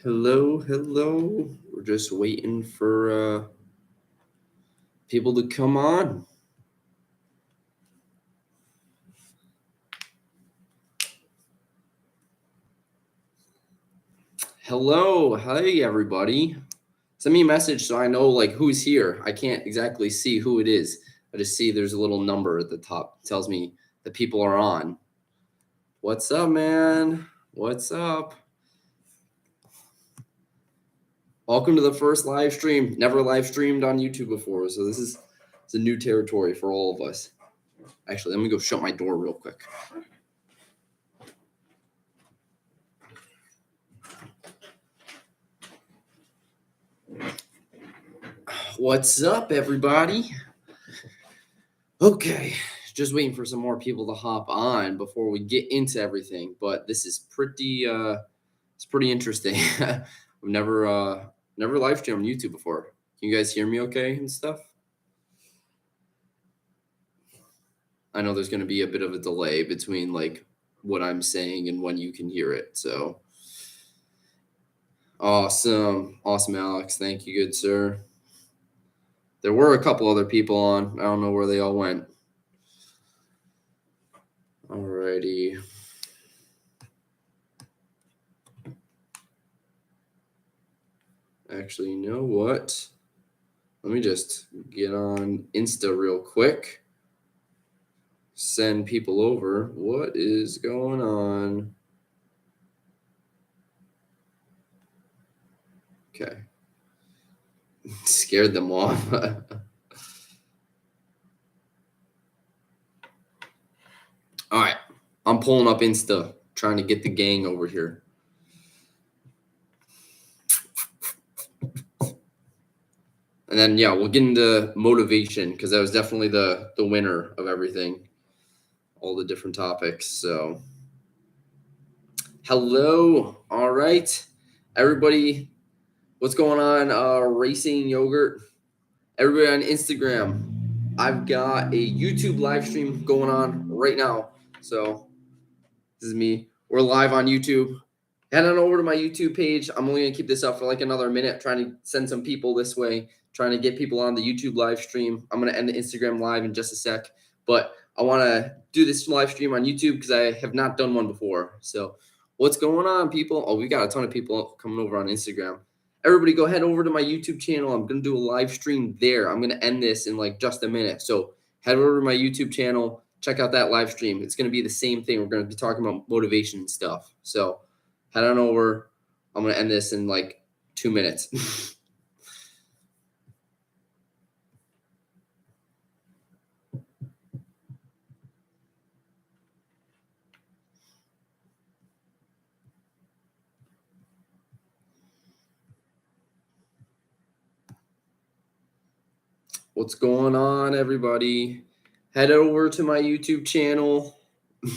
Hello. We're just waiting for people to come on. Hello. Hey, everybody. Send me a message so I know like who's here. I can't exactly see who it is. I just see there's a little number at the top. It tells me that people are on. What's up, man? What's up? Welcome to the first live stream. Never live streamed on YouTube before, so it's a new territory for all of us. Actually, let me go shut my door real quick. What's up, everybody? Okay, just waiting for some more people to hop on before we get into everything. But this is it's pretty interesting. I've never live streamed on YouTube before. Can you guys hear me okay and stuff? I know there's going to be a bit of a delay between like what I'm saying and when you can hear it. So awesome, Alex. Thank you, good sir. There were a couple other people on. I don't know where they all went. Alrighty. Actually, you know what? Let me just get on Insta real quick. Send people over. What is going on? Okay. Scared them off. All right. I'm pulling up Insta, trying to get the gang over here. And then, yeah, we'll get into motivation because that was definitely the winner of everything, all the different topics. So, hello. All right. Everybody, what's going on? Racing Yogurt. Everybody on Instagram. I've got a YouTube live stream going on right now. So this is me. We're live on YouTube. Head on over to my YouTube page. I'm only going to keep this up for like another minute, trying to send some people this way, trying to get people on the YouTube live stream. I'm going to end the Instagram live in just a sec, but I want to do this live stream on YouTube because I have not done one before. So what's going on, people? Oh, we got a ton of people coming over on Instagram. Everybody go head over to my YouTube channel. I'm going to do a live stream there. I'm going to end this in like just a minute. So head over to my YouTube channel. Check out that live stream. It's going to be the same thing. We're going to be talking about motivation and stuff. So head on over. I'm going to end this in like 2 minutes. What's going on, everybody? Head over to my YouTube channel.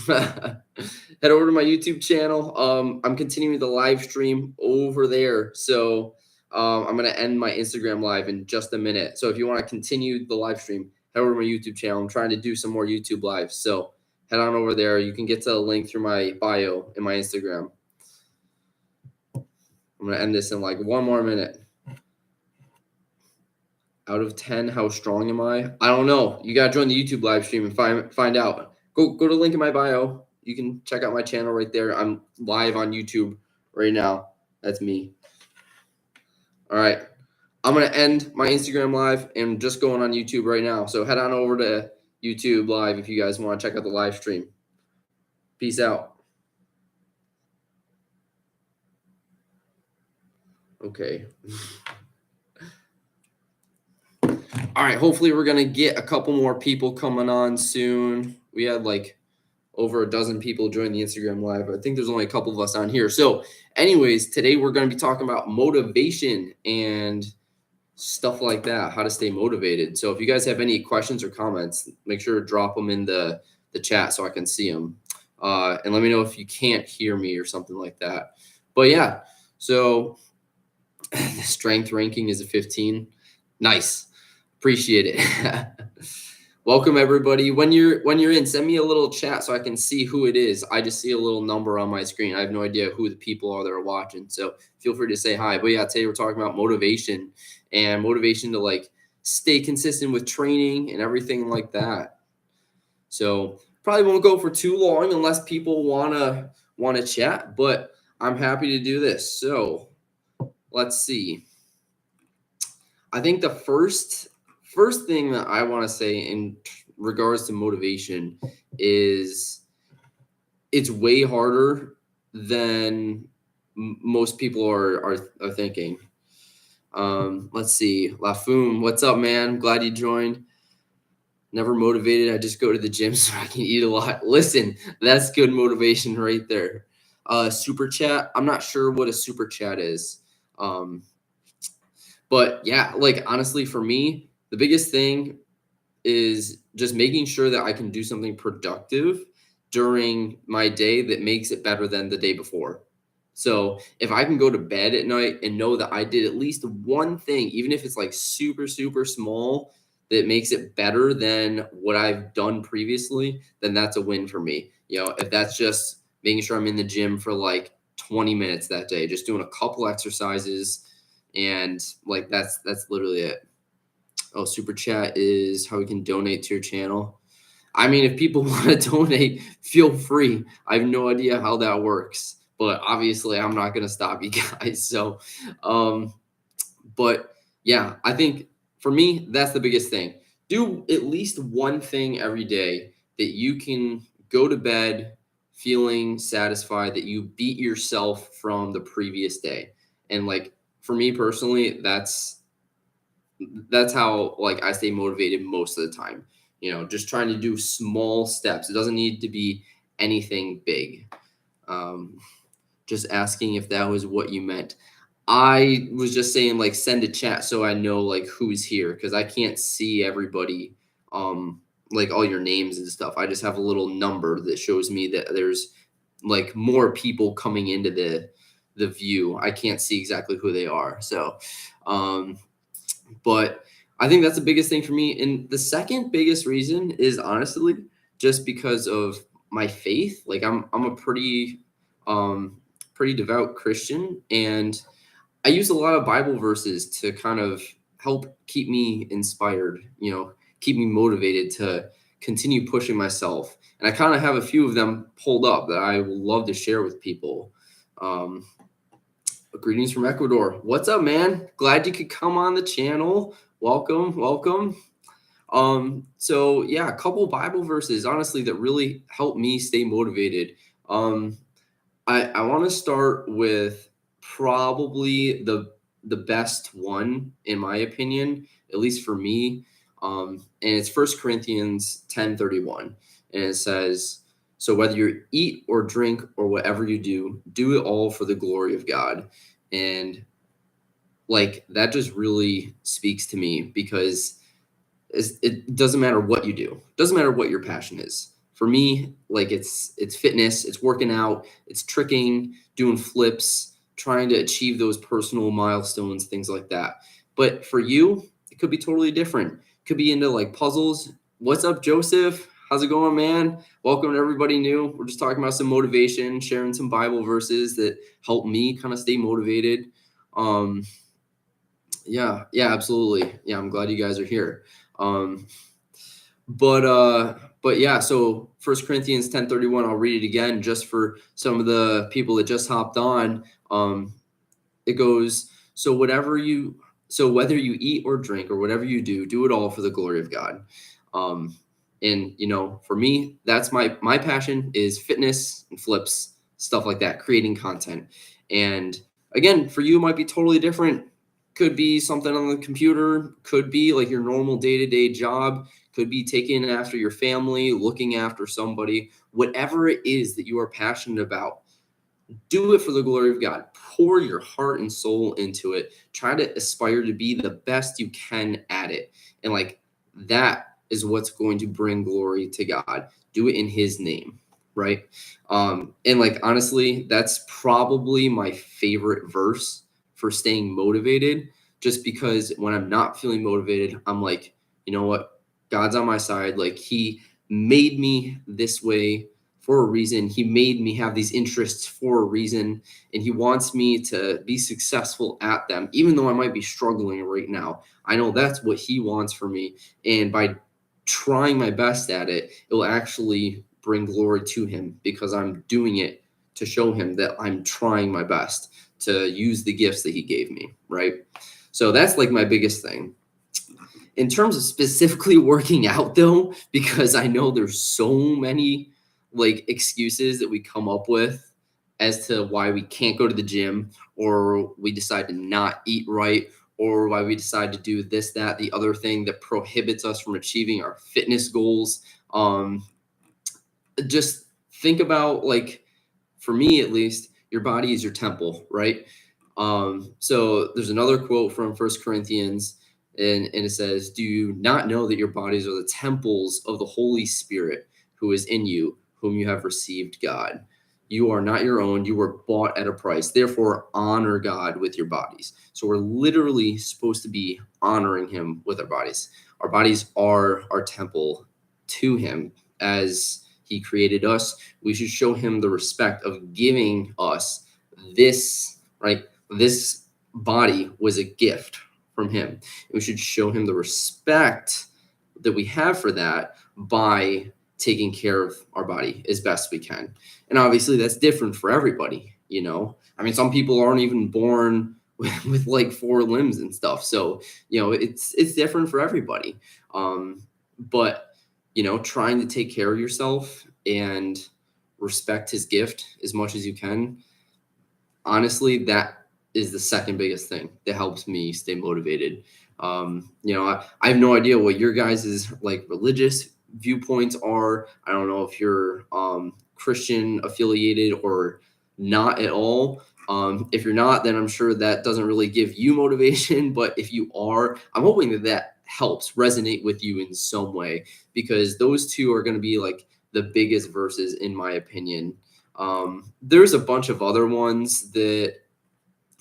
Head over to my YouTube channel. I'm continuing the live stream over there. So I'm going to end my Instagram live in just a minute. So if you want to continue the live stream, head over to my YouTube channel. I'm trying to do some more YouTube lives. So head on over there. You can get to the link through my bio in my Instagram. I'm going to end this in like 1 more minute. Out of 10, how strong am I? I don't know. You got to join the YouTube live stream and find out. Go to the link in my bio. You can check out my channel right there. I'm live on YouTube right now. That's me. All right. I'm going to end my Instagram live and just going on YouTube right now. So head on over to YouTube live if you guys want to check out the live stream. Peace out. Okay. All right, hopefully we're going to get a couple more people coming on soon. We had like over a dozen people join the Instagram live. I think there's only a couple of us on here. So anyways, today we're going to be talking about motivation and stuff like that, how to stay motivated. So if you guys have any questions or comments, make sure to drop them in the chat so I can see them. And let me know if you can't hear me or something like that. But yeah, so the strength ranking is a 15. Nice. Appreciate it. Welcome everybody. When you're in, send me a little chat so I can see who it is. I just see a little number on my screen. I have no idea who the people are that are watching. So feel free to say hi. But yeah, today we're talking about motivation and motivation to like stay consistent with training and everything like that. So probably won't go for too long unless people wanna chat, but I'm happy to do this. So let's see. I think the first thing that I want to say in regards to motivation is it's way harder than most people are thinking. Let's see, Lafum, what's up, man? Glad you joined. Never motivated. I just go to the gym so I can eat a lot. Listen, that's good motivation right there. Super chat. I'm not sure what a super chat is. Um, but yeah, like honestly, for me, the biggest thing is just making sure that I can do something productive during my day that makes it better than the day before. So if I can go to bed at night and know that I did at least one thing, even if it's like super, super small, that makes it better than what I've done previously, then that's a win for me. You know, if that's just making sure I'm in the gym for like 20 minutes that day, just doing a couple exercises, and like that's literally it. Oh, super chat is how we can donate to your channel. I mean, if people want to donate, feel free. I have no idea how that works, but obviously, I'm not going to stop you guys. So, um, but yeah, I think for me, that's the biggest thing. Do at least one thing every day that you can go to bed feeling satisfied that you beat yourself from the previous day. And like for me personally, that's how like I stay motivated most of the time. You know, just trying to do small steps. It doesn't need to be anything big. Um, just asking if that was what you meant. I was just saying like send a chat so I know like who's here because I can't see everybody, like all your names and stuff. I just have a little number that shows me that there's like more people coming into the view. I can't see exactly who they are. So but I think that's the biggest thing for me. And the second biggest reason is honestly just because of my faith. Like I'm a pretty devout Christian, and I use a lot of Bible verses to kind of help keep me inspired, you know, keep me motivated to continue pushing myself. And I kind of have a few of them pulled up that I would love to share with people. Um, Greetings from Ecuador. What's up, man? Glad you could come on the channel. Welcome, welcome. So yeah, a couple Bible verses, honestly, that really help me stay motivated. Um, I want to start with probably the best one in my opinion, at least for me. And it's First Corinthians 10:31, and it says, "So whether you eat or drink or whatever you do, do it all for the glory of God." And like that just really speaks to me because it doesn't matter what you do. It doesn't matter what your passion is. For me, like it's fitness, it's working out, it's tricking, doing flips, trying to achieve those personal milestones, things like that. But for you, it could be totally different. It could be into like puzzles. What's up, Joseph? How's it going, man? Welcome to everybody new. We're just talking about some motivation, sharing some Bible verses that help me kind of stay motivated. Um, yeah, absolutely. Yeah, I'm glad you guys are here. Um, but yeah, so First Corinthians 10:31, I'll read it again just for some of the people that just hopped on. It goes, so whether you eat or drink or whatever you do, do it all for the glory of God. Um, and you know, for me, that's my passion is fitness and flips, stuff like that, creating content. And again, for you, it might be totally different. Could be something on the computer, could be like your normal day-to-day job, could be taking after your family, looking after somebody, whatever it is that you are passionate about, do it for the glory of God. Pour your heart and soul into it. Try to aspire to be the best you can at it. And like that is what's going to bring glory to God. Do it in his name, right? And like honestly, that's probably my favorite verse for staying motivated, just because when I'm not feeling motivated, I'm like, you know what? God's on my side. Like, he made me this way for a reason. He made me have these interests for a reason, and he wants me to be successful at them, even though I might be struggling right now. I know that's what he wants for me. And by trying my best at it, it will actually bring glory to him, because I'm doing it to show him that I'm trying my best to use the gifts that he gave me, right? So that's like my biggest thing. In terms of specifically working out, though, because I know there's so many like excuses that we come up with as to why we can't go to the gym, or we decide to not eat right, or why we decide to do this, that, the other thing that prohibits us from achieving our fitness goals. Just think about, like, for me at least, your body is your temple, right? So there's another quote from First Corinthians, and it says, "Do you not know that your bodies are the temples of the Holy Spirit who is in you, whom you have received God? You are not your own; you were bought at a price. Therefore, honor God with your bodies." So we're literally supposed to be honoring Him with our bodies. Our bodies are our temple to Him. As He created us, we should show Him the respect of giving us this, right? This body was a gift from him. We should show him the respect that we have for that by taking care of our body as best we can. And obviously that's different for everybody, you know. I mean, some people aren't even born with like four limbs and stuff. So, you know, it's different for everybody. But you know, trying to take care of yourself and respect his gift as much as you can, honestly, that is the second biggest thing that helps me stay motivated. You know, I have no idea what your guys' like religious viewpoints are. I don't know if you're Christian affiliated or not at all. If you're not, then I'm sure that doesn't really give you motivation. But if you are, I'm hoping that that helps resonate with you in some way, because those two are going to be like the biggest verses in my opinion. There's a bunch of other ones that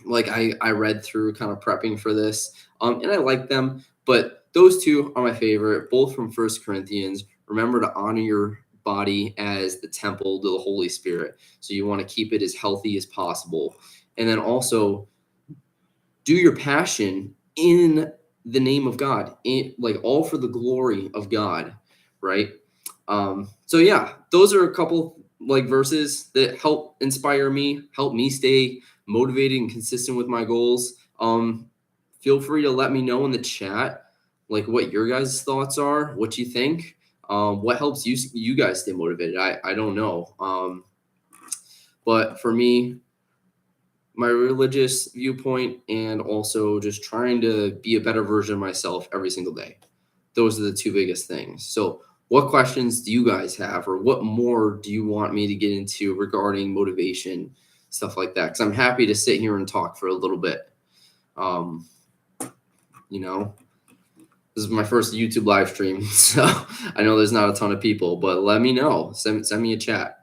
like I read through kind of prepping for this, and I like them, but those two are my favorite, both from First Corinthians. Remember to honor your body as the temple to the Holy Spirit. So you want to keep it as healthy as possible. And then also do your passion in the name of God, in, like all for the glory of God, right? So yeah, those are a couple like verses that help inspire me, help me stay motivated and consistent with my goals. Feel free to let me know in the chat like what your guys' thoughts are, what you think, what helps you guys stay motivated. I don't know, but for me, my religious viewpoint and also just trying to be a better version of myself every single day. Those are the two biggest things. So, what questions do you guys have, or what more do you want me to get into regarding motivation, stuff like that? Because I'm happy to sit here and talk for a little bit. Um, you know, this is my first YouTube live stream, so I know there's not a ton of people, but let me know. Send me a chat.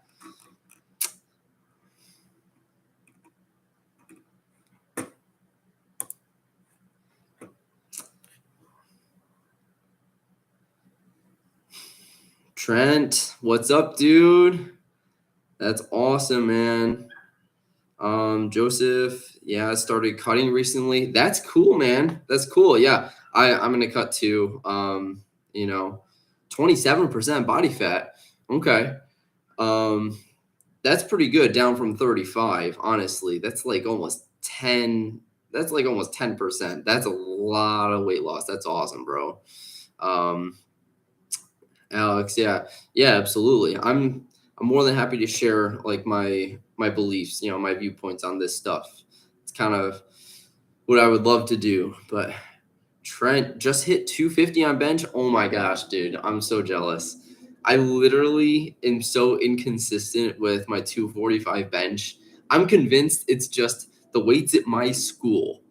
Trent, what's up, dude? That's awesome, man. Joseph, yeah, I started cutting recently. That's cool, man. That's cool. Yeah, I'm gonna cut to you know, 27% body fat. Okay. Um, that's pretty good, down from 35, honestly. That's like almost 10, that's like almost 10%. That's a lot of weight loss. That's awesome, bro. Um, Alex, yeah, yeah, absolutely. I'm more than happy to share like my beliefs, you know, my viewpoints on this stuff. It's kind of what I would love to do. But Trent just hit 250 on bench. Oh my gosh, dude, I'm so jealous. I literally am so inconsistent with my 245 bench. I'm convinced it's just the weights at my school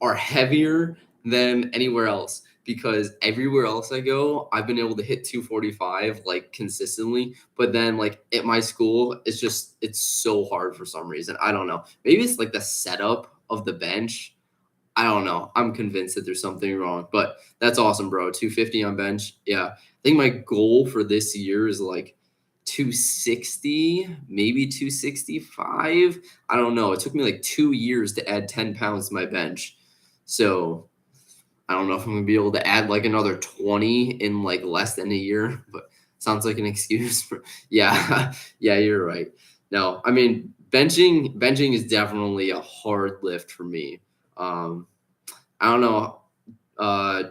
are heavier than anywhere else, because everywhere else I go, I've been able to hit 245 like consistently. But then like at my school, it's so hard for some reason. I don't know. Maybe it's like the setup of the bench. I don't know. I'm convinced that there's something wrong, but that's awesome, bro. 250 on bench. Yeah. I think my goal for this year is like 260, maybe 265. I don't know. It took me like 2 years to add 10 pounds to my bench. So I don't know if I'm gonna be able to add like another 20 in like less than a year, but sounds like an excuse for yeah, yeah, you're right. No, I mean benching is definitely a hard lift for me. Um, I don't know, uh,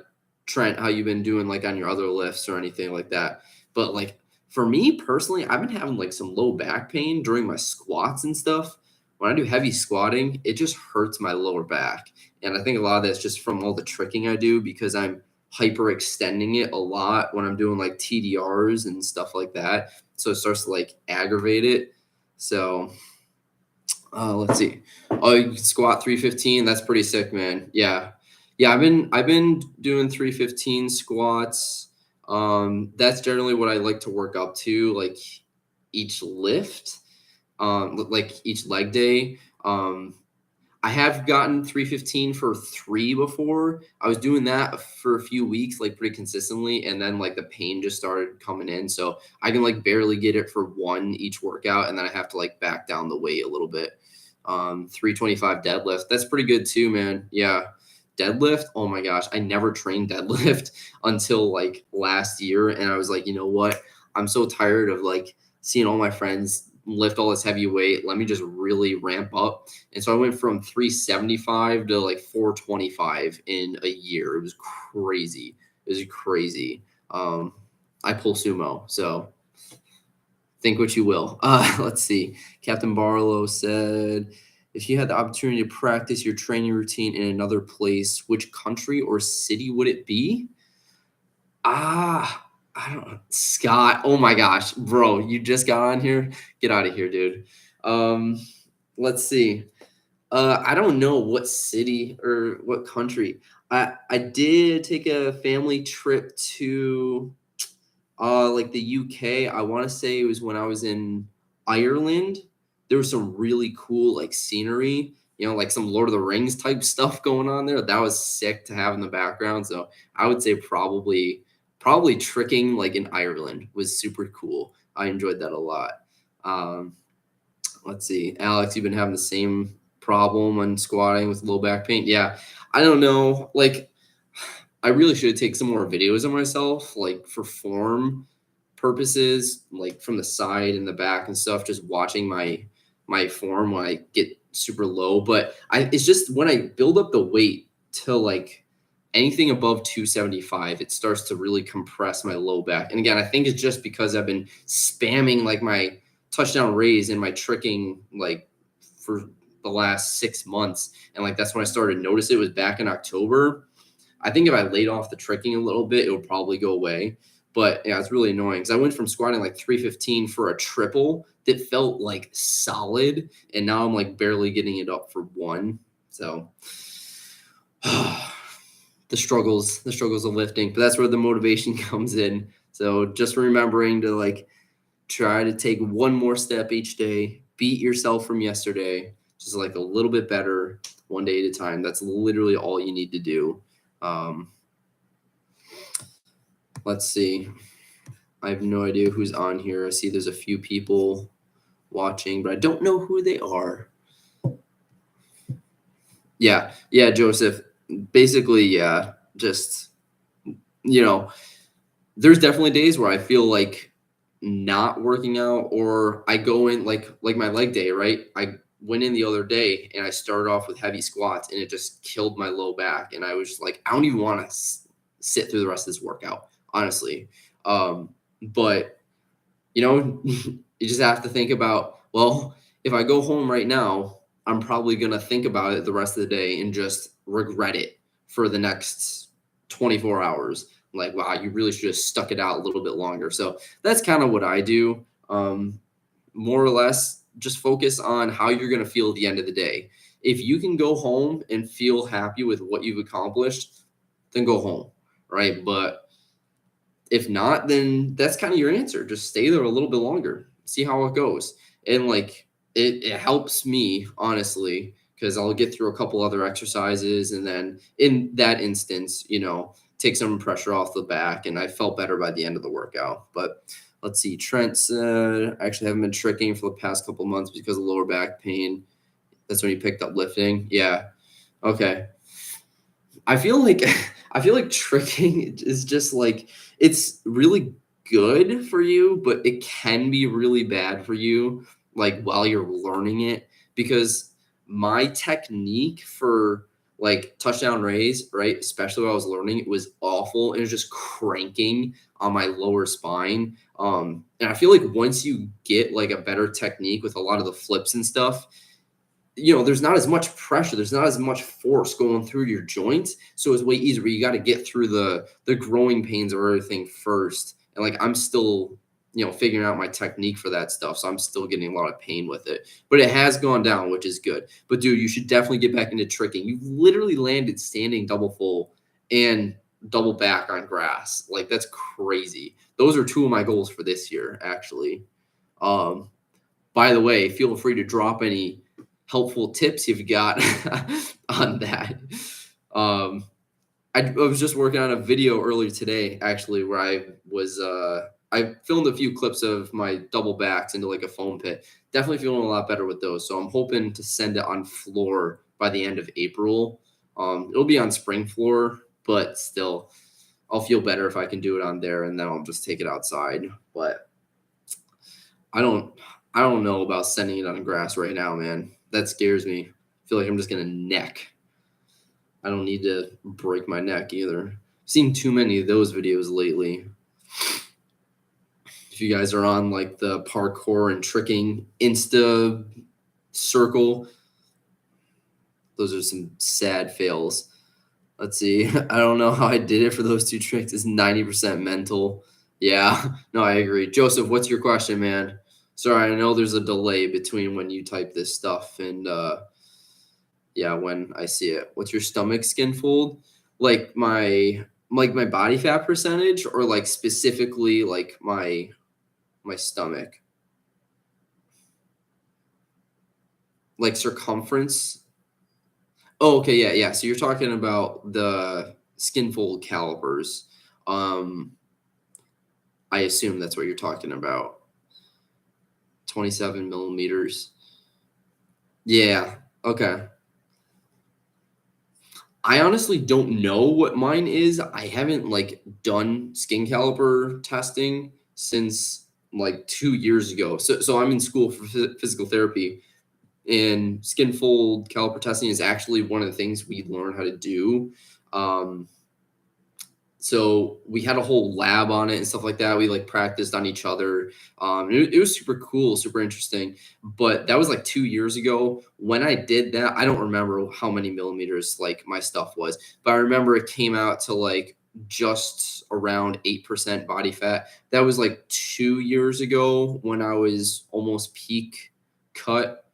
Trent, how you've been doing like on your other lifts or anything like that. But like for me personally, I've been having like some low back pain during my squats and stuff. When I do heavy squatting, it just hurts my lower back. And I think a lot of that's just from all the tricking I do because I'm hyperextending it a lot when I'm doing like TDRs and stuff like that. So it starts to like aggravate it. So let's see. Oh, you can squat 315. That's pretty sick, man. Yeah. Yeah, I've been doing 315 squats. That's generally what I like to work up to, like each lift, like each leg day. I have gotten 315 for 3 before. I was doing that for a few weeks, like pretty consistently, and then like the pain just started coming in. So I can like barely get it for 1 each workout, and then I have to like back down the weight a little bit. 325 deadlift. That's pretty good too, man. Yeah. Deadlift. Oh my gosh. I never trained deadlift until like last year. And I was like, you know what? I'm so tired of like seeing all my friends lift all this heavy weight. Let me just really ramp up. And so I went from 375 to like 425 in a year. It was crazy. It was crazy. I pull sumo. So think what you will. Let's see. Captain Barlow said, if you had the opportunity to practice your training routine in another place, which country or city would it be? I don't know. Scott. Oh my gosh, bro, you just got on here. Get out of here, dude. Um, let's see. I don't know what city or what country. I did take a family trip to like the UK. I want to say it was when I was in Ireland. There was some really cool like scenery, like some Lord of the Rings type stuff going on there. That was sick to have in the background. So I would say probably tricking like in Ireland was super cool. I enjoyed that a lot. Um, let's see, Alex, you've been having the same problem on squatting with low back pain. Yeah, I don't know. Like I really should take some more videos of myself, like for form purposes, like from the side and the back and stuff, just watching my form when I get super low. But it's just when I build up the weight to like anything above 275, it starts to really compress my low back. And again, I think it's just because I've been spamming like my touchdown raise and my tricking like for the last 6 months. And like that's when I started to notice it was back in October. I think if I laid off the tricking a little bit, it would probably go away. But yeah, it's really annoying because I went from squatting like 315 for a triple that felt like solid, and now I'm like barely getting it up for 1. So the struggles of lifting, but that's where the motivation comes in. So just remembering to like try to take one more step each day, beat yourself from yesterday, just like a little bit better, one day at a time. That's literally all you need to do. Let's see. I have no idea who's on here. I see there's a few people watching, but I don't know who they are. Yeah, Joseph. Basically, yeah, just there's definitely days where I feel like not working out, or I go in like my leg day, right? I went in the other day and I started off with heavy squats and it just killed my low back, and I was just like, I don't even want to sit through the rest of this workout, honestly. But you just have to think about, well, if I go home right now, I'm probably going to think about it the rest of the day and just regret it for the next 24 hours. Like, wow, you really should have stuck it out a little bit longer. So that's kind of what I do. More or less, just focus on how you're going to feel at the end of the day. If you can go home and feel happy with what you've accomplished, then go home, right? But if not, then that's kind of your answer. Just stay there a little bit longer, see how it goes. And like it helps me, honestly, because I'll get through a couple other exercises, and then in that instance, take some pressure off the back, and I felt better by the end of the workout. But let's see, Trent said, I actually haven't been tricking for the past couple months because of lower back pain. That's when you picked up lifting. Yeah. Okay. I feel like I feel like tricking is just like it's really good for you, but it can be really bad for you like while you're learning it, because my technique for like touchdown raise, right, especially when I was learning, it was awful. It was just cranking on my lower spine. And I feel like once you get like a better technique with a lot of the flips and stuff, there's not as much pressure. There's not as much force going through your joints. So it's way easier. You got to get through the growing pains of everything first. And like I'm still, figuring out my technique for that stuff. So I'm still getting a lot of pain with it. But it has gone down, which is good. But dude, you should definitely get back into tricking. You literally landed standing double full and double back on grass. Like that's crazy. Those are two of my goals for this year, actually. By the way, feel free to drop any helpful tips you've got on that. I was just working on a video earlier today, actually, where I filmed a few clips of my double backs into like a foam pit. Definitely feeling a lot better with those. So I'm hoping to send it on floor by the end of April. It'll be on spring floor, but still, I'll feel better if I can do it on there, and then I'll just take it outside. But I don't know about sending it on grass right now, man. That scares me. I feel like I'm just gonna neck. I don't need to break my neck either. I've seen too many of those videos lately. If you guys are on like the parkour and tricking Insta circle, those are some sad fails. Let's see. I don't know how I did it for those two tricks. It's 90% mental. Yeah, no, I agree. Joseph, what's your question, man? Sorry, I know there's a delay between when you type this stuff and when I see it. What's your stomach skin fold? Like my body fat percentage, or like specifically like my stomach? Like circumference? Oh, okay, yeah. So you're talking about the skin fold calipers. I assume that's what you're talking about. 27 millimeters. Yeah. Okay. I honestly don't know what mine is. I haven't like done skin caliper testing since like 2 years ago. So I'm in school for physical therapy, and skin fold caliper testing is actually one of the things we learn how to do. So we had a whole lab on it and stuff like that. We like practiced on each other. It was super cool, super interesting. But that was like 2 years ago. When I did that, I don't remember how many millimeters like my stuff was, but I remember it came out to like just around 8% body fat. That was like 2 years ago when I was almost peak cut.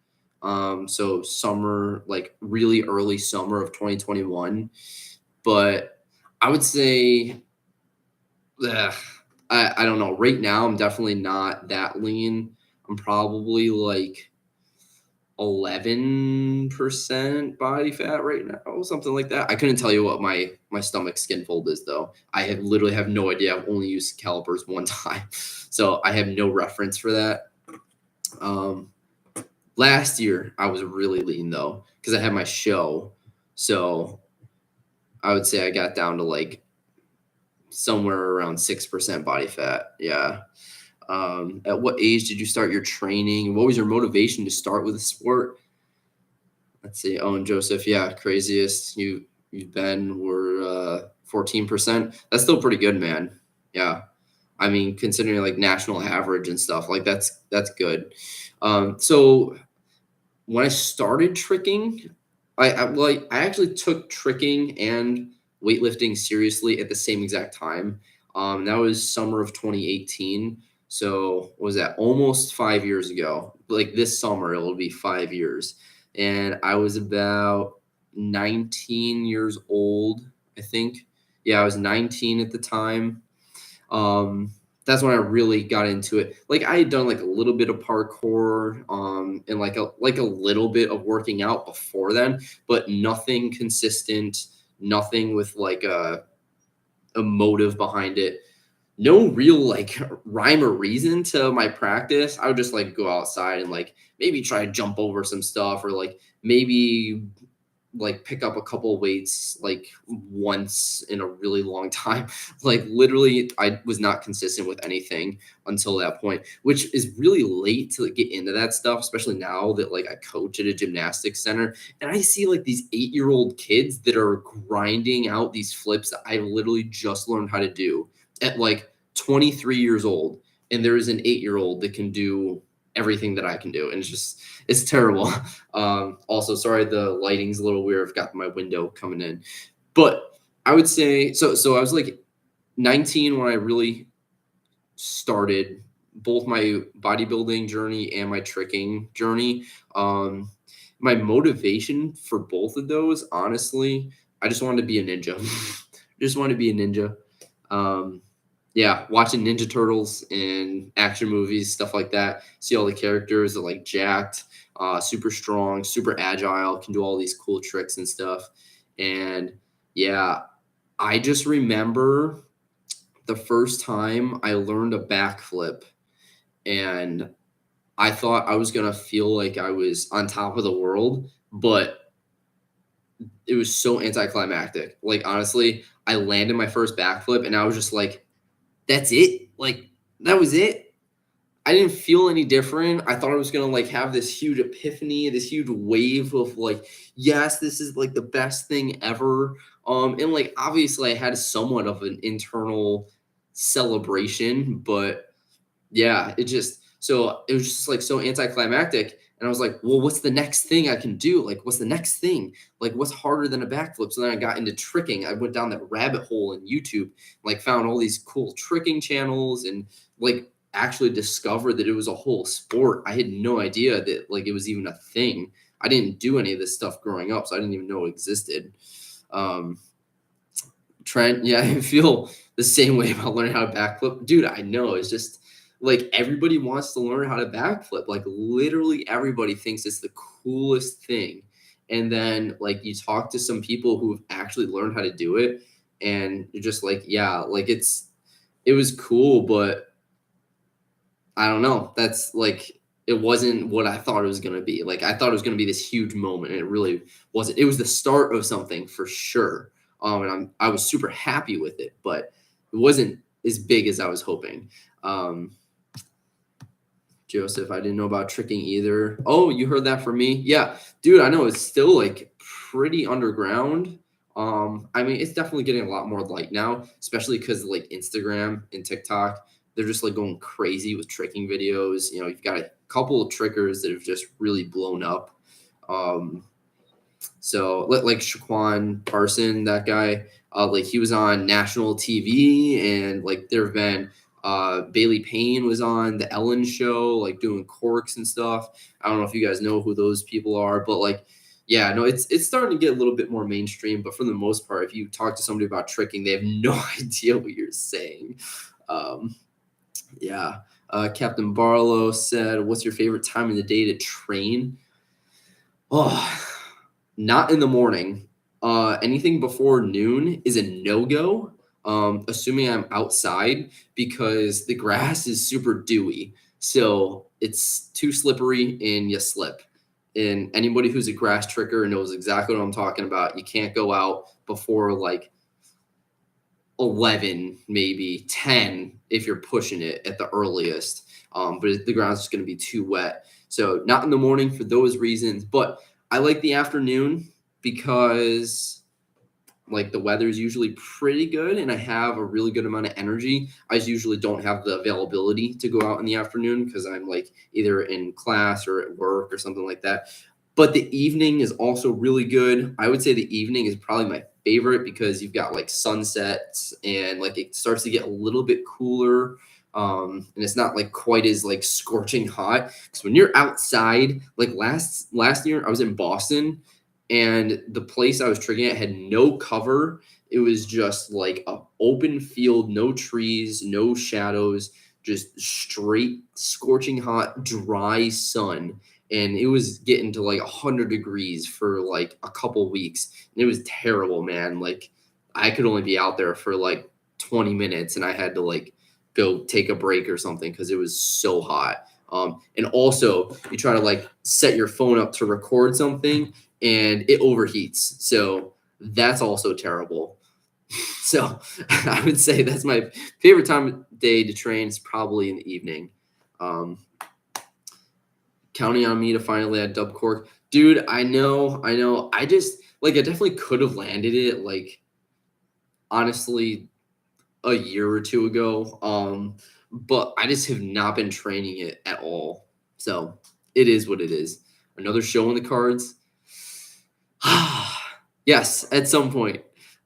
So summer, like really early summer of 2021. But I would say, I don't know. Right now, I'm definitely not that lean. I'm probably like 11% body fat right now, something like that. I couldn't tell you what my stomach skin fold is, though. I literally have no idea. I've only used calipers one time, so I have no reference for that. Last year, I was really lean, though, because I had my show. So I would say I got down to like somewhere around 6% body fat. Yeah. At what age did you start your training? What was your motivation to start with the sport? Let's see. Oh, and Joseph, yeah, craziest you've been were 14%. That's still pretty good, man. Yeah. I mean, considering like national average and stuff, like that's good. So when I started tricking, I actually took tricking and weightlifting seriously at the same exact time. That was summer of 2018. So what was that? Almost 5 years ago. Like this summer, it'll be 5 years. And I was about 19 years old, I think. Yeah, I was 19 at the time. that's when I really got into it. Like I had done like a little bit of parkour, and like a little bit of working out before then, but nothing consistent, nothing with like a motive behind it. No real like rhyme or reason to my practice. I would just like go outside and like maybe try to jump over some stuff or like maybe like pick up a couple weights like once in a really long time. Like literally, I was not consistent with anything until that point, which is really late to like, get into that stuff, especially now that like I coach at a gymnastics center and I see like these 8-year-old kids that are grinding out these flips that I literally just learned how to do at like 23 years old. And there is an 8-year-old that can do everything that I can do. And it's terrible. Also, sorry, the lighting's a little weird. I've got my window coming in, but I would say so. So I was like 19 when I really started both my bodybuilding journey and my tricking journey. Um, my motivation for both of those, honestly, I just wanted to be a ninja. Just wanted to be a ninja. Um, yeah, watching Ninja Turtles and action movies, stuff like that. See all the characters are like jacked, super strong, super agile, can do all these cool tricks and stuff. And yeah, I just remember the first time I learned a backflip and I thought I was gonna feel like I was on top of the world, but it was so anticlimactic. Like honestly, I landed my first backflip and I was just like, that's it? Like that was it? I didn't feel any different. I thought I was gonna like have this huge epiphany, this huge wave of like, yes, this is like the best thing ever. And like obviously I had somewhat of an internal celebration, but yeah, it was just like so anticlimactic. And I was like, well, what's the next thing I can do? Like, what's the next thing? Like, what's harder than a backflip? So then I got into tricking. I went down that rabbit hole in YouTube, like found all these cool tricking channels and like actually discovered that it was a whole sport. I had no idea that like it was even a thing. I didn't do any of this stuff growing up, so I didn't even know it existed. Um, Trent, yeah, I feel the same way about learning how to backflip. Dude, I know. It's just like everybody wants to learn how to backflip. Like literally everybody thinks it's the coolest thing. And then like you talk to some people who have actually learned how to do it and you're just like, yeah, like it was cool, but I don't know. That's like it wasn't what I thought it was gonna be. Like I thought it was gonna be this huge moment, and it really wasn't. It was the start of something for sure. And I was super happy with it, but it wasn't as big as I was hoping. Um, Joseph, I didn't know about tricking either. Oh, you heard that from me? Yeah, dude, I know it's still like pretty underground. I mean, it's definitely getting a lot more light now, especially because like Instagram and TikTok, they're just like going crazy with tricking videos. You know, you've got a couple of trickers that have just really blown up. Um, so like Shaquan Parson, that guy, like he was on national TV, and like there have been Bailey Payne was on the Ellen show, like doing corks and stuff. I don't know if you guys know who those people are, but like, yeah, no, it's starting to get a little bit more mainstream. But for the most part, if you talk to somebody about tricking, they have no idea what you're saying. Um, yeah. Captain Barlow said, "What's your favorite time of the day to train?" Oh, not in the morning. Anything before noon is a no-go. Assuming I'm outside because the grass is super dewy. So it's too slippery and you slip. And anybody who's a grass tricker knows exactly what I'm talking about. You can't go out before like 11, maybe 10 if you're pushing it at the earliest. But the ground's just going to be too wet. So not in the morning for those reasons. But I like the afternoon because like the weather is usually pretty good and I have a really good amount of energy. I just usually don't have the availability to go out in the afternoon because I'm like either in class or at work or something like that. But the evening is also really good. I would say the evening is probably my favorite because you've got like sunsets and like it starts to get a little bit cooler. And it's not like quite as like scorching hot. Because when you're outside, like last year I was in Boston and the place I was triggering at had no cover. It was just like a open field, no trees, no shadows, just straight scorching hot, dry sun. And it was getting to like 100 degrees for like a couple weeks. And it was terrible, man. Like I could only be out there for like 20 minutes and I had to like go take a break or something because it was so hot. And also, you try to like set your phone up to record something and it overheats. So that's also terrible. So I would say that's my favorite time of day to train is probably in the evening. Um, Counting on me to finally add dub cork. Dude, I know. I just like I definitely could have landed it like honestly a year or two ago. But I just have not been training it at all. So it is what it is. Another show on the cards. Yes, at some point.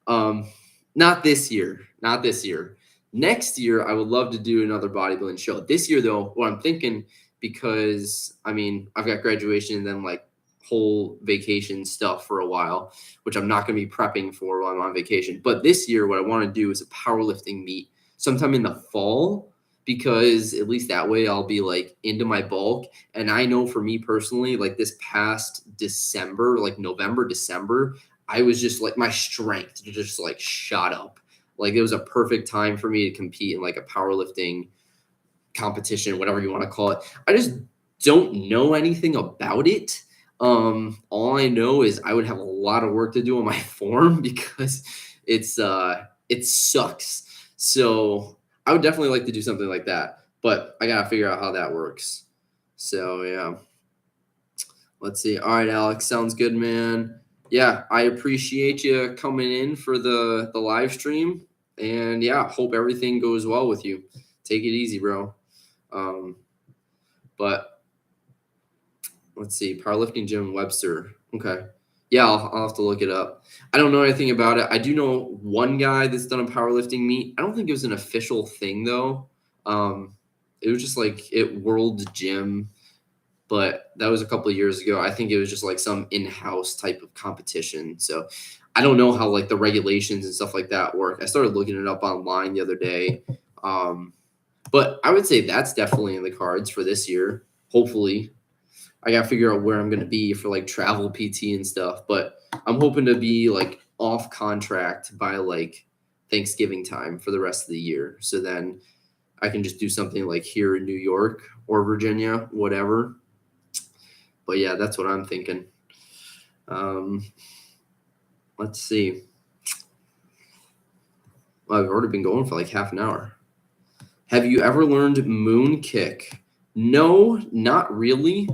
Um, Not this year. Not this year. Next year, I would love to do another bodybuilding show. This year, though, what I'm thinking, because I mean, I've got graduation and then like whole vacation stuff for a while, which I'm not going to be prepping for while I'm on vacation. But this year, what I want to do is a powerlifting meet sometime in the fall, because at least that way I'll be like into my bulk. And I know for me personally, like this past December, like November, December, I was just like my strength just like shot up. Like it was a perfect time for me to compete in like a powerlifting competition, whatever you want to call it. I just don't know anything about it. All I know is I would have a lot of work to do on my form because it sucks. So I would definitely like to do something like that, but I gotta figure out how that works. So yeah. Let's see. All right, Alex, sounds good, man. Yeah, I appreciate you coming in for the live stream, and yeah, hope everything goes well with you. Take it easy, bro. Um, but let's see, powerlifting gym Webster. Okay, yeah, I'll have to look it up. I don't know anything about it. I do know one guy that's done a powerlifting meet. I don't think it was an official thing though. It was just like at World Gym, but that was a couple of years ago. I think it was just like some in-house type of competition. So I don't know how like the regulations and stuff like that work. I started looking it up online the other day. But I would say that's definitely in the cards for this year. Hopefully. I got to figure out where I'm going to be for like travel PT and stuff, but I'm hoping to be like off contract by like Thanksgiving time for the rest of the year. So then I can just do something like here in New York or Virginia, whatever. But yeah, that's what I'm thinking. Let's see. Well, I've already been going for like half an hour. Have you ever learned moon kick? No, not really.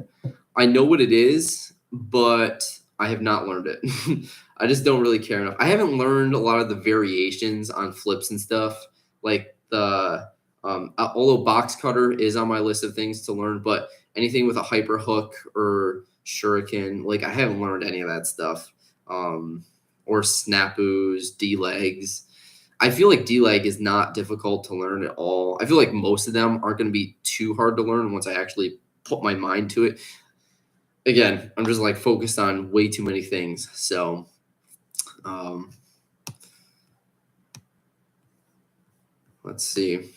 I know what it is, but I have not learned it. I just don't really care enough. I haven't learned a lot of the variations on flips and stuff. Like although box cutter is on my list of things to learn, but anything with a hyper hook or shuriken, like I haven't learned any of that stuff. Or snapus, D-legs. I feel like D-leg is not difficult to learn at all. I feel like most of them aren't going to be too hard to learn once I actually put my mind to it. Again, I'm just like focused on way too many things. So, let's see.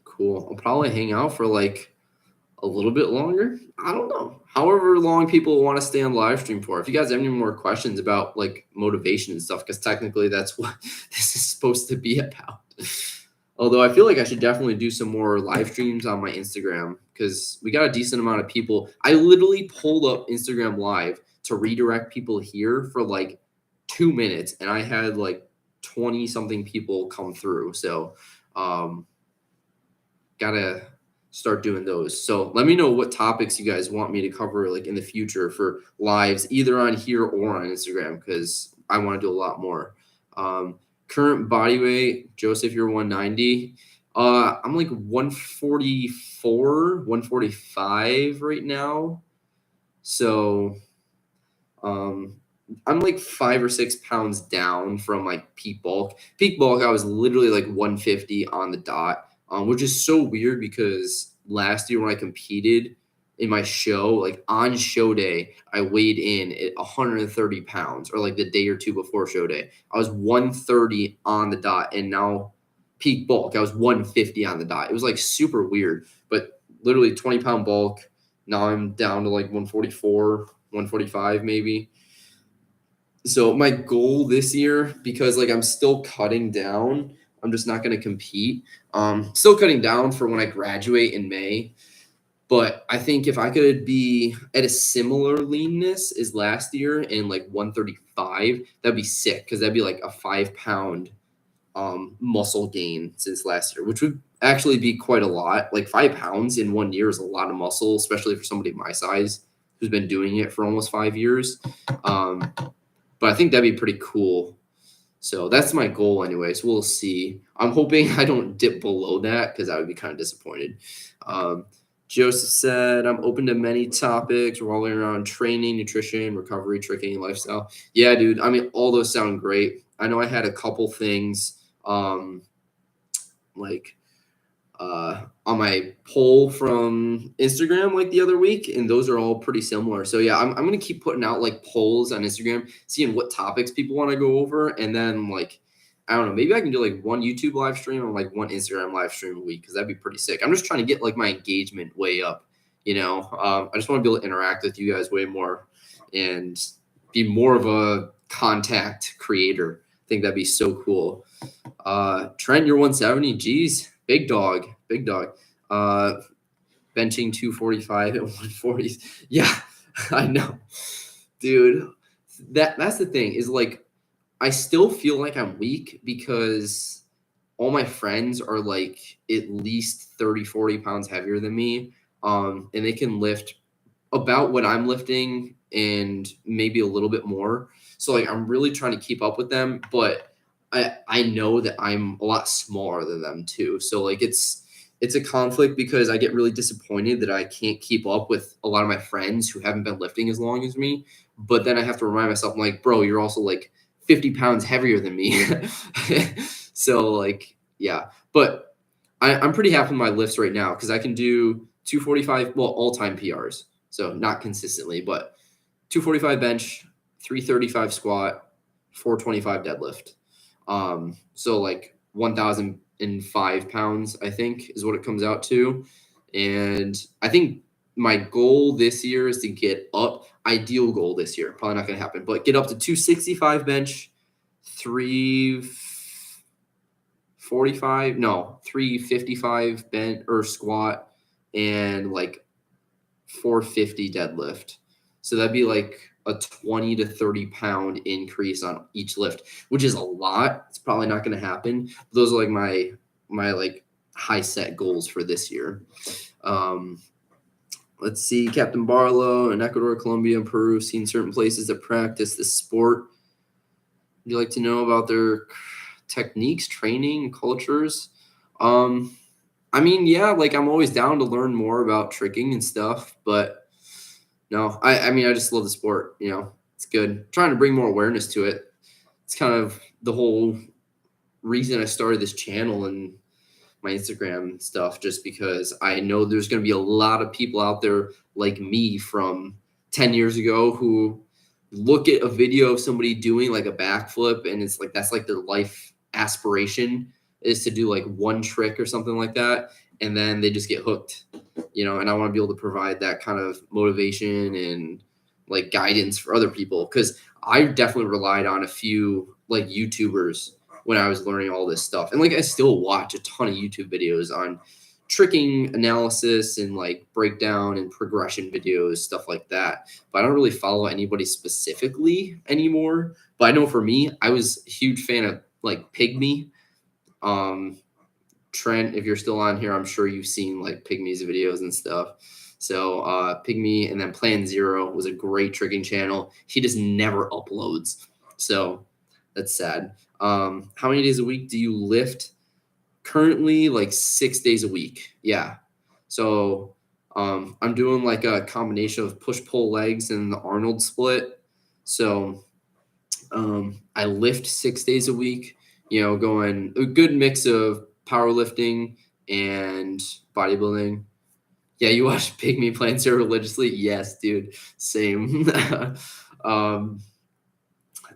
Cool. I'll probably hang out for like a little bit longer. I don't know. However long people want to stay on live stream for. If you guys have any more questions about like motivation and stuff, because technically that's what this is supposed to be about. Although I feel like I should definitely do some more live streams on my Instagram because we got a decent amount of people. I literally pulled up Instagram Live to redirect people here for like 2 minutes, and I had like 20 something people come through. So, gotta start doing those. So let me know what topics you guys want me to cover like in the future for lives, either on here or on Instagram, because I want to do a lot more. Current body weight, Joseph, you're 190. I'm like 144, 145 right now. So I'm like 5 or 6 pounds down from like peak bulk. Peak bulk, I was literally like 150 on the dot, which is so weird because last year when I competed, in my show, like on show day, I weighed in at 130 pounds, or like the day or two before show day. I was 130 on the dot, and now peak bulk, I was 150 on the dot. It was like super weird, but literally 20-pound bulk. Now I'm down to like 144, 145 maybe. So my goal this year, because like I'm still cutting down, I'm just not going to compete. Still cutting down for when I graduate in May. But I think if I could be at a similar leanness as last year in like 135, that'd be sick, because that'd be like a 5 pound muscle gain since last year, which would actually be quite a lot. Like 5 pounds in 1 year is a lot of muscle, especially for somebody my size who's been doing it for almost 5 years. But I think that'd be pretty cool. So that's my goal anyway. So we'll see. I'm hoping I don't dip below that, because I would be kind of disappointed. Joseph said, I'm open to many topics revolving around training, nutrition, recovery, tricking, and lifestyle. Yeah, dude. I mean, all those sound great. I know I had a couple things like on my poll from Instagram like the other week, and those are all pretty similar. So yeah, I'm gonna keep putting out like polls on Instagram, seeing what topics people want to go over, and then like I don't know, maybe I can do like one YouTube live stream and like one Instagram live stream a week, because that'd be pretty sick. I'm just trying to get like my engagement way up, you know. I just want to be able to interact with you guys way more and be more of a contact creator. I think that'd be so cool. Trent, you're 170. Geez, big dog, big dog. Benching 245 at 140. Yeah, I know, dude. That's the thing, is like I still feel like I'm weak, because all my friends are like at least 30, 40 pounds heavier than me. And they can lift about what I'm lifting and maybe a little bit more. So like I'm really trying to keep up with them, but I know that I'm a lot smaller than them too. So like it's a conflict, because I get really disappointed that I can't keep up with a lot of my friends who haven't been lifting as long as me. But then I have to remind myself, I'm like, bro, you're also like 50 pounds heavier than me. So like, yeah. But I'm pretty happy with my lifts right now, because I can do 245, well, all-time PRs. So not consistently, but 245 bench, 335 squat, 425 deadlift. So like 1,005 pounds, I think, is what it comes out to. And I think my goal this year is to get up, ideal goal this year, probably not going to happen, but get up to 265 bench, 355 bent or squat, and like 450 deadlift. So that'd be like a 20 to 30 pound increase on each lift, which is a lot. It's probably not going to happen. Those are like my like high set goals for this year. Let's see, Captain Barlow in Ecuador, Colombia, and Peru, seen certain places that practice this sport. Would you like to know about their techniques, training, cultures? I mean, yeah, like I'm always down to learn more about tricking and stuff, but no, I mean, I just love the sport, you know, it's good. I'm trying to bring more awareness to it. It's kind of the whole reason I started this channel and my Instagram stuff, just because I know there's going to be a lot of people out there like me from 10 years ago who look at a video of somebody doing like a backflip, and it's like that's like their life aspiration is to do like one trick or something like that, and then they just get hooked, you know. And I want to be able to provide that kind of motivation and like guidance for other people, because I definitely relied on a few like YouTubers when I was learning all this stuff. And like I still watch a ton of YouTube videos on tricking analysis and like breakdown and progression videos, stuff like that. But I don't really follow anybody specifically anymore. But I know for me, I was a huge fan of like Pygmy. Trent, if you're still on here, I'm sure you've seen like Pygmy's videos and stuff. So Pygmy, and then Plan Zero was a great tricking channel. He just never uploads. So that's sad. How many days a week do you lift? Currently, like 6 days a week. Yeah. So I'm doing like a combination of push-pull legs and the Arnold split. So I lift 6 days a week, you know, going a good mix of powerlifting and bodybuilding. Yeah, you watch Pygmy Plan Zero religiously? Yes, dude. Same. um,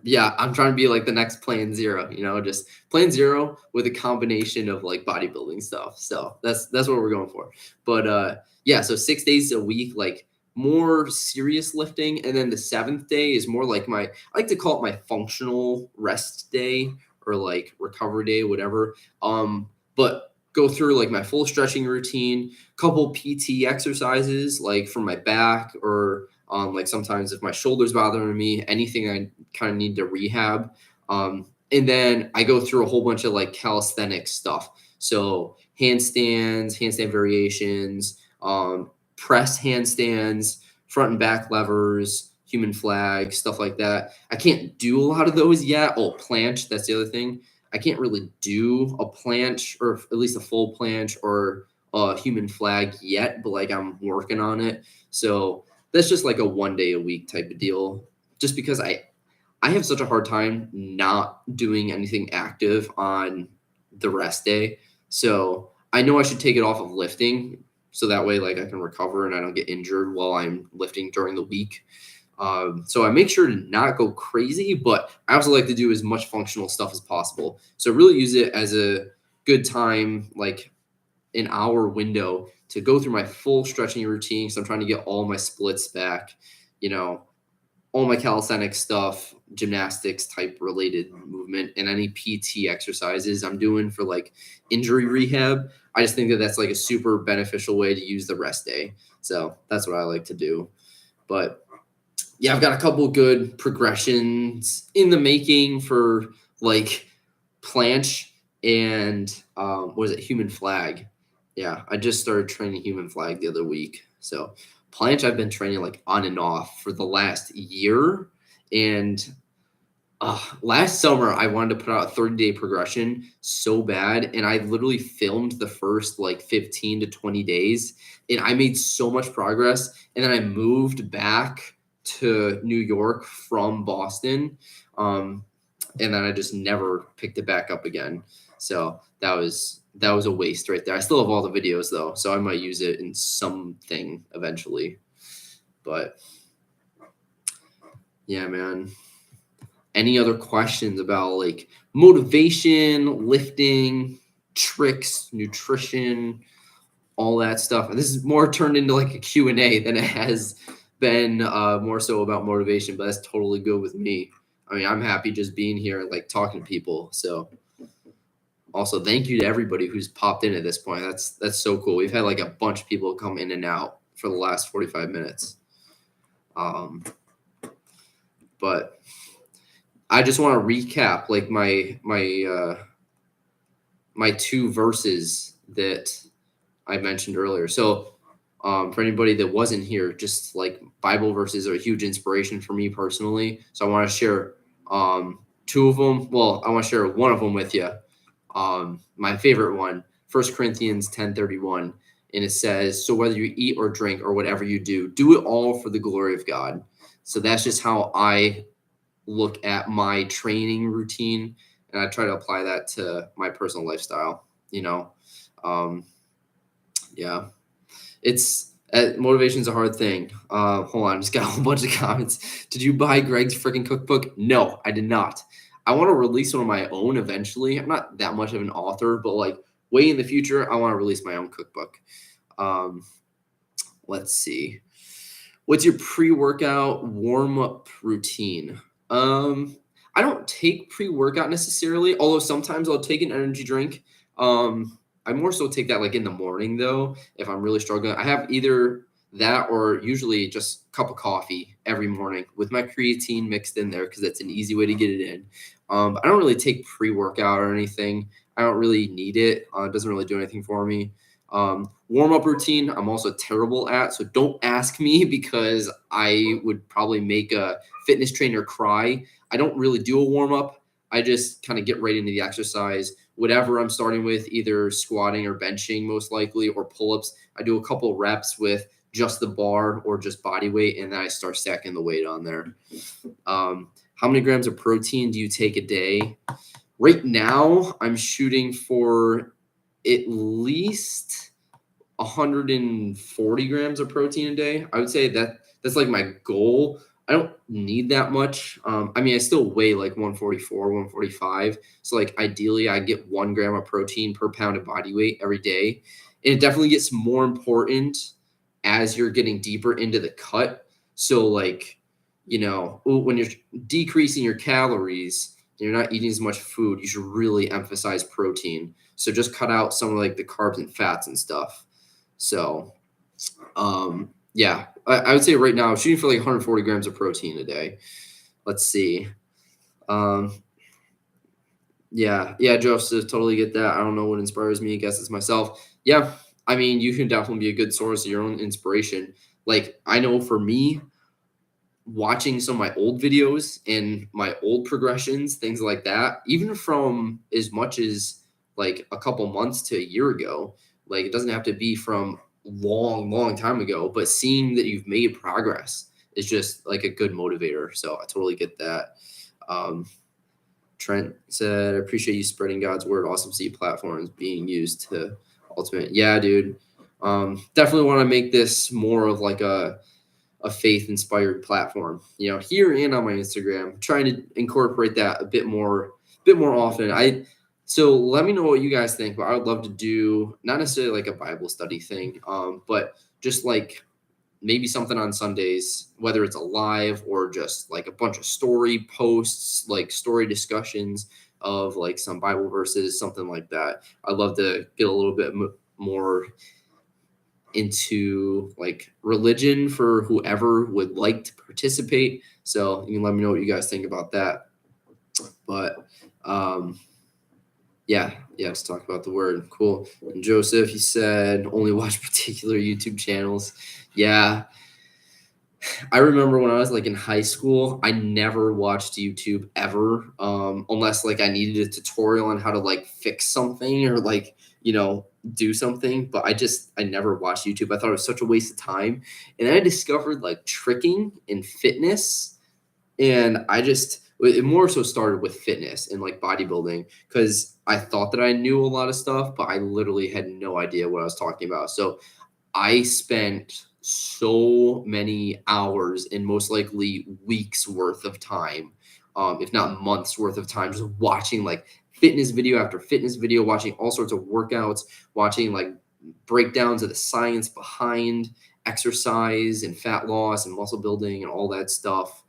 yeah, I'm trying to be like the next Plan Zero, just Plan Zero with a combination of like bodybuilding stuff. So that's what we're going for. But yeah, so 6 days a week, like more serious lifting, and then the seventh day is more like I like to call it my functional rest day or like recovery day, whatever. But go through like my full stretching routine, couple PT exercises like for my back or like sometimes if my shoulder's bothering me, anything I kind of need to rehab. And then I go through a whole bunch of like calisthenic stuff. So handstands, handstand variations, press handstands, front and back levers, human flag, stuff like that. I can't do a lot of those yet. Oh, planche, that's the other thing. I can't really do a planche or at least a full planche or a human flag yet, but like I'm working on it. So that's just like a 1 day a week type of deal. Just because I have such a hard time not doing anything active on the rest day. So I know I should take it off of lifting so that way like I can recover and I don't get injured while I'm lifting during the week. So I make sure to not go crazy, but I also like to do as much functional stuff as possible. So really use it as a good time, like an hour window to go through my full stretching routine. So I'm trying to get all my splits back, you know, all my calisthenics stuff, gymnastics type related movement, and any PT exercises I'm doing for like injury rehab. I just think that that's like a super beneficial way to use the rest day. So that's what I like to do. But yeah, I've got a couple good progressions in the making for like planche and what is it, human flag. Yeah, I just started training human flag the other week. So planche I've been training like on and off for the last year. And last summer I wanted to put out a 30-day progression so bad. And I literally filmed the first like 15 to 20 days. And I made so much progress. And then I moved back to New York from Boston. And then I just never picked it back up again. So that was a waste right there. I still have all the videos though, so I might use it in something eventually. But yeah, man. Any other questions about like motivation, lifting, tricks, nutrition, all that stuff? And this is more turned into like a Q&A than it has been more so about motivation, but that's totally good with me. I mean, I'm happy just being here and like talking to people. So also thank you to everybody who's popped in at this point. That's so cool. We've had like a bunch of people come in and out for the last 45 minutes. But I just want to recap like my two verses that I mentioned earlier. So for anybody that wasn't here, just like Bible verses are a huge inspiration for me personally. So I want to share two of them. Well, I want to share one of them with you. My favorite one, 1 Corinthians 10:31, and it says, "So whether you eat or drink or whatever you do it all for the glory of God." So that's just how I look at my training routine, and I try to apply that to my personal lifestyle. Yeah, it's motivation's a hard thing. Hold on, I just got a whole bunch of comments. Did you buy Greg's freaking cookbook? No, I did not. I want to release one of my own eventually. I'm not that much of an author, but like way in the future, I want to release my own cookbook. Let's see. What's your pre-workout warm-up routine? I don't take pre-workout necessarily, although sometimes I'll take an energy drink. I more so take that like in the morning though, if I'm really struggling. I have either that or usually just a cup of coffee every morning with my creatine mixed in there because that's an easy way to get it in. But I don't really take pre-workout or anything. I don't really need it. It doesn't really do anything for me. Warm-up routine, I'm also terrible at, so don't ask me because I would probably make a fitness trainer cry. I don't really do a warm-up. I just kind of get right into the exercise. Whatever I'm starting with, either squatting or benching most likely, or pull-ups. I do a couple reps with just the bar or just body weight, and then I start stacking the weight on there. How many grams of protein do you take a day? Right now, I'm shooting for at least 140 grams of protein a day. I would say that's like my goal. I don't need that much. I mean, I still weigh like 144, 145. So like ideally I get 1 gram of protein per pound of body weight every day. And it definitely gets more important as you're getting deeper into the cut. So like, when you're decreasing your calories, you're not eating as much food, you should really emphasize protein. So just cut out some of like the carbs and fats and stuff. So, yeah, I would say right now, I'm shooting for like 140 grams of protein a day. Let's see. Um, yeah, Joseph, totally get that. I don't know what inspires me. I guess it's myself. Yeah, I mean, you can definitely be a good source of your own inspiration. Like, I know for me, watching some of my old videos and my old progressions, things like that, even from as much as like a couple months to a year ago, like it doesn't have to be from long time ago, but seeing that you've made progress is just like a good motivator. So I totally get that. Um, Trent said, I appreciate you spreading God's word. Awesome to see platforms being used to ultimate. Yeah, dude. Definitely want to make this more of like a faith inspired platform, here and on my Instagram, trying to incorporate that a bit more often. So let me know what you guys think, but I would love to do not necessarily like a Bible study thing, but just like maybe something on Sundays, whether it's a live or just like a bunch of story posts, like story discussions of like some Bible verses, something like that. I'd love to get a little bit more into like religion for whoever would like to participate. So you can let me know what you guys think about that. But yeah, let's talk about the word. Cool. And Joseph, he said only watch particular YouTube channels. Yeah. I remember when I was like in high school, I never watched YouTube ever, unless like I needed a tutorial on how to like fix something or like, do something. But I never watched YouTube. I thought it was such a waste of time. And then I discovered like tricking and fitness. And it more so started with fitness and like bodybuilding because I thought that I knew a lot of stuff, but I literally had no idea what I was talking about. So I spent so many hours and most likely weeks worth of time, if not months worth of time, just watching like fitness video after fitness video, watching all sorts of workouts, watching like breakdowns of the science behind exercise and fat loss and muscle building and all that stuff.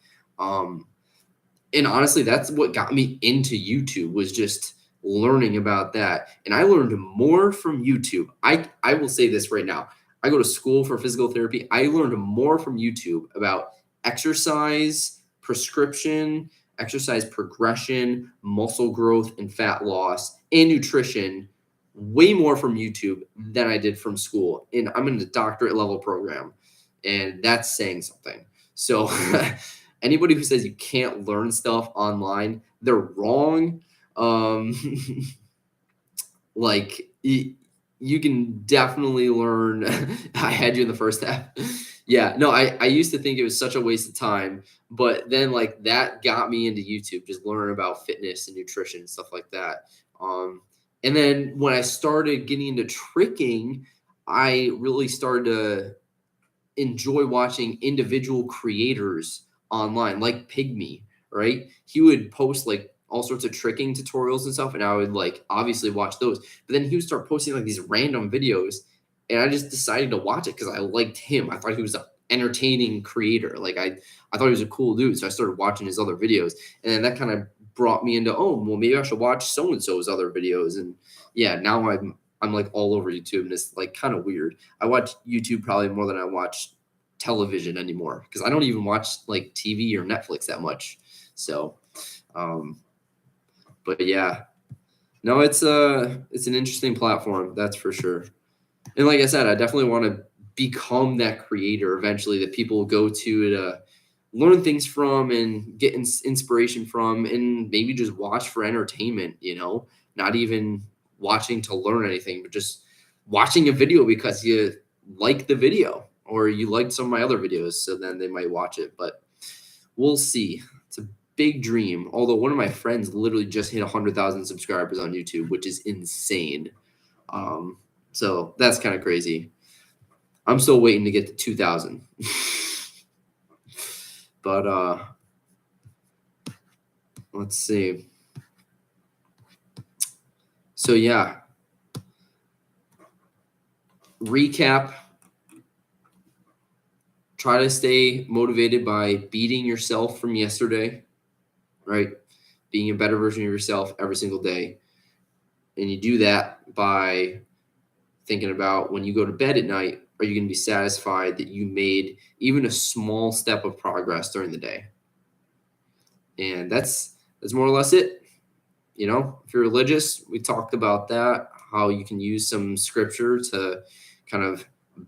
And honestly, that's what got me into YouTube was just learning about that. And I learned more from YouTube. I will say this right now. I go to school for physical therapy. I learned more from YouTube about exercise, prescription, exercise progression, muscle growth, and fat loss, and nutrition way more from YouTube than I did from school. And I'm in a doctorate level program, and that's saying something. So anybody who says you can't learn stuff online, they're wrong. Um, like you can definitely learn. I had you in the first half. Yeah, no, I used to think it was such a waste of time, but then like that got me into YouTube, just learning about fitness and nutrition and stuff like that. And then when I started getting into tricking, I really started to enjoy watching individual creators online, like Pygmy, right? He would post like all sorts of tricking tutorials and stuff, and I would like obviously watch those. But then he would start posting like these random videos, and I just decided to watch it because I liked him. I thought he was an entertaining creator. Like I thought he was a cool dude, so I started watching his other videos, and then that kind of brought me into, oh, well, maybe I should watch so and so's other videos. And yeah, now I'm like all over YouTube, and it's like kind of weird. I watch YouTube probably more than I watch television anymore because I don't even watch like TV or Netflix that much. So, but yeah, no, it's an interesting platform, that's for sure. And like I said, I definitely want to become that creator eventually that people will go to learn things from and get inspiration from, and maybe just watch for entertainment, not even watching to learn anything, but just watching a video because you like the video or you liked some of my other videos. So then they might watch it, but we'll see. It's a big dream. Although one of my friends literally just hit 100,000 subscribers on YouTube, which is insane. So that's kind of crazy. I'm still waiting to get to 2,000. But let's see. So yeah, recap. Try to stay motivated by beating yourself from yesterday, right? Being a better version of yourself every single day. And you do that by thinking about when you go to bed at night, are you going to be satisfied that you made even a small step of progress during the day? And that's more or less it. You know, if you're religious, we talked about that, how you can use some scripture to kind of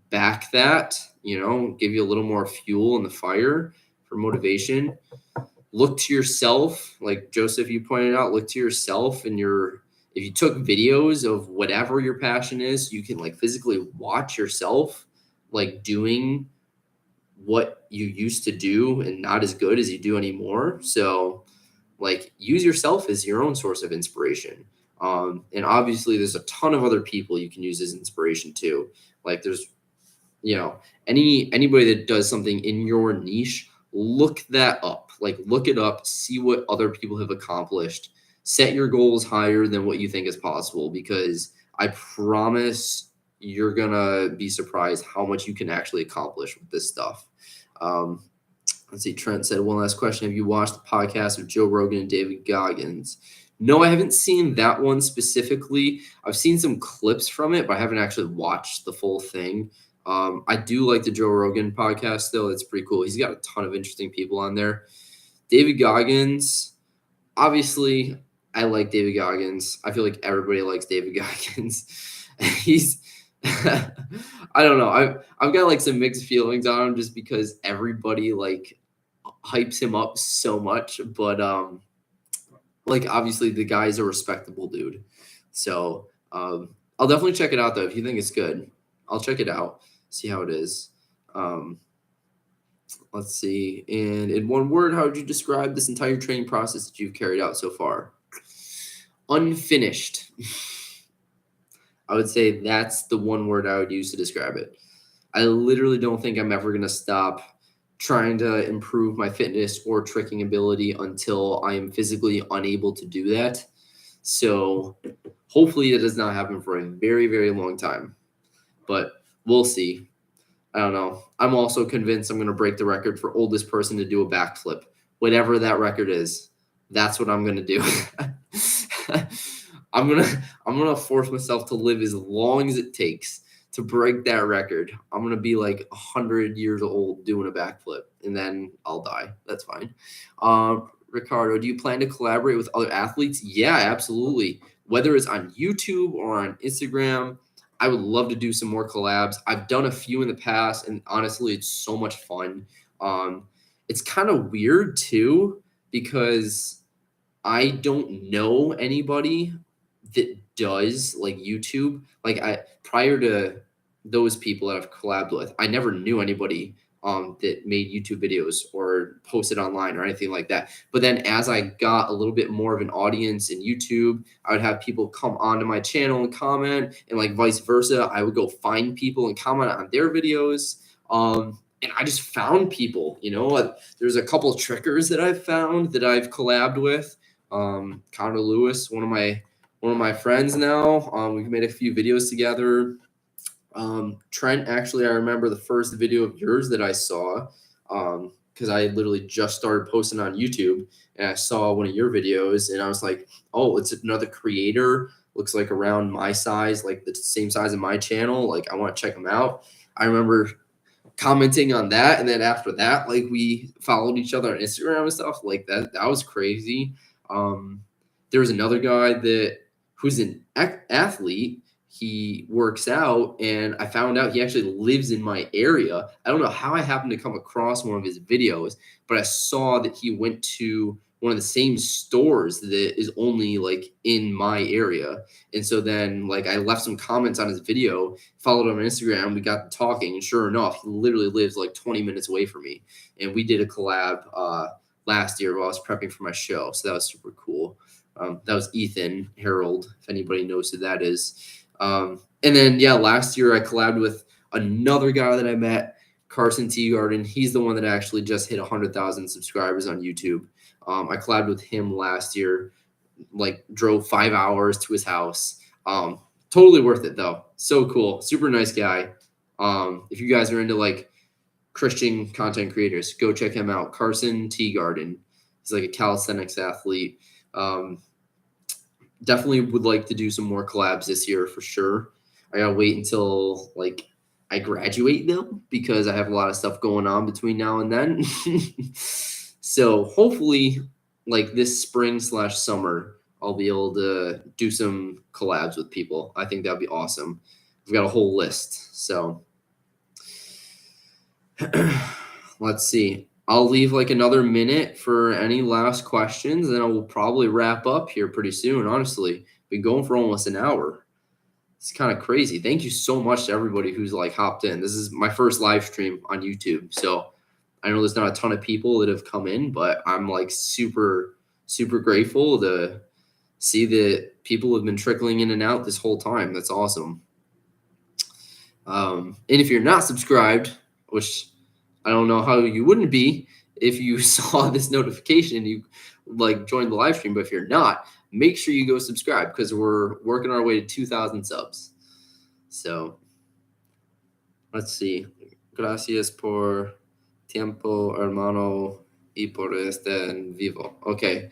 back that, you know, give you a little more fuel in the fire for motivation. Look to yourself, like Joseph, you pointed out, look to yourself and if you took videos of whatever your passion is, you can like physically watch yourself like doing what you used to do and not as good as you do anymore. So like use yourself as your own source of inspiration. And obviously there's a ton of other people you can use as inspiration too. Like there's, you know, anybody that does something in your niche, look that up. Like look it up, see what other people have accomplished. Set your goals higher than what you think is possible, because I promise you're gonna be surprised how much you can actually accomplish with this stuff. Um, Let's see. Trent said, one last question. Have you watched the podcast of Joe Rogan and David Goggins? No, I haven't seen that one specifically. I've seen some clips from it, but I haven't actually watched the full thing. I do like the Joe Rogan podcast, though. It's pretty cool. He's got a ton of interesting people on there. David Goggins, obviously, I like David Goggins. I feel like everybody likes David Goggins. He's I don't know. I've got like some mixed feelings on him just because everybody like hypes him up so much, but like obviously the guy's a respectable dude. So I'll definitely check it out though. If you think it's good, I'll check it out, see how it is. Um let's see. And in one word, how would you describe this entire training process that you've carried out so far? Unfinished. I would say that's the one word I would use to describe it. I literally don't think I'm ever going to stop trying to improve my fitness or tricking ability until I am physically unable to do that. So hopefully it does not happen for a very, very long time, but we'll see. I don't know. I'm also convinced I'm going to break the record for oldest person to do a backflip. Whatever that record is, that's what I'm going to do. I'm going to force myself to live as long as it takes to break that record. I'm going to be like 100 years old doing a backflip, and then I'll die. That's fine. Ricardo, do you plan to collaborate with other athletes? Yeah, absolutely. Whether it's on YouTube or on Instagram, I would love to do some more collabs. I've done a few in the past, and honestly, it's so much fun. It's kind of weird too, because I don't know anybody that does like YouTube. Like prior to those people that I've collabed with, I never knew anybody that made YouTube videos or posted online or anything like that. But then as I got a little bit more of an audience in YouTube, I would have people come onto my channel and comment, and like vice versa. I would go find people and comment on their videos. And I just found people, you know, there's a couple of trickers that I've found that I've collabed with. Connor Lewis, one of my friends now. We've made a few videos together. Trent, actually, I remember the first video of yours that I saw, because I literally just started posting on YouTube, and I saw one of your videos, and I was like, oh, it's another creator. Looks like around my size, like the same size of my channel. Like, I want to check him out. I remember commenting on that, and then after that, like we followed each other on Instagram and stuff like that. That was crazy. There was another guy who's an athlete. He works out, and I found out he actually lives in my area. I don't know how I happened to come across one of his videos, but I saw that he went to one of the same stores that is only like in my area. And so then like I left some comments on his video, followed him on Instagram, we got to talking, and sure enough, he literally lives like 20 minutes away from me. And we did a collab last year while I was prepping for my show. So that was super cool. That was Ethan Harold, if anybody knows who that is. And then, yeah, last year I collabed with Another guy that I met, Carson Teagarden, he's the one that actually just hit 100,000 subscribers on YouTube. I collabed with him last year, like drove 5 hours to his house. Totally worth it though. So cool. Super nice guy. If you guys are into like Christian content creators, go check him out. Carson Teagarden. He's like a calisthenics athlete. Definitely would like to do some more collabs this year for sure. I gotta wait until like I graduate though, because I have a lot of stuff going on between now and then. So hopefully, like this spring/summer, I'll be able to do some collabs with people. I think that'd be awesome. We've got a whole list. So let's see. I'll leave like another minute for any last questions, and I will probably wrap up here pretty soon. Honestly, been going for almost an hour. It's kind of crazy. Thank you so much to everybody who's like hopped in. This is my first live stream on YouTube, so I know there's not a ton of people that have come in, but I'm like super, super grateful to see that people have been trickling in and out this whole time. That's awesome. And if you're not subscribed, which I don't know how you wouldn't be if you saw this notification, you like joined the live stream. But if you're not, make sure you go subscribe because we're working our way to 2,000 subs. So let's see. Gracias por tiempo, hermano, y por este en vivo. Okay.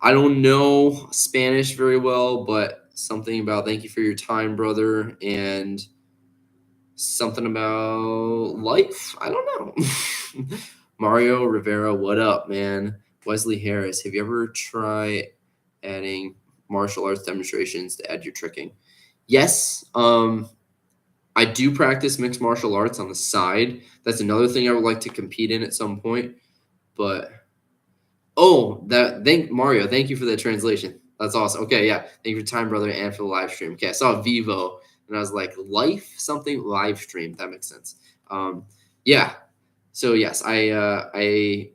I don't know Spanish very well, but something about thank you for your time, brother, and something about life. I don't know. Mario Rivera, what up, man? Wesley Harris, have you ever tried adding martial arts demonstrations to add your tricking? Yes. I do practice mixed martial arts on the side. That's another thing I would like to compete in at some point. But thank Mario. Thank you for the translation. That's awesome. Okay, yeah. Thank you for time, brother, and for the live stream. Okay, I saw Vivo and I was like, life something live stream. That makes sense. Yeah. So yes, I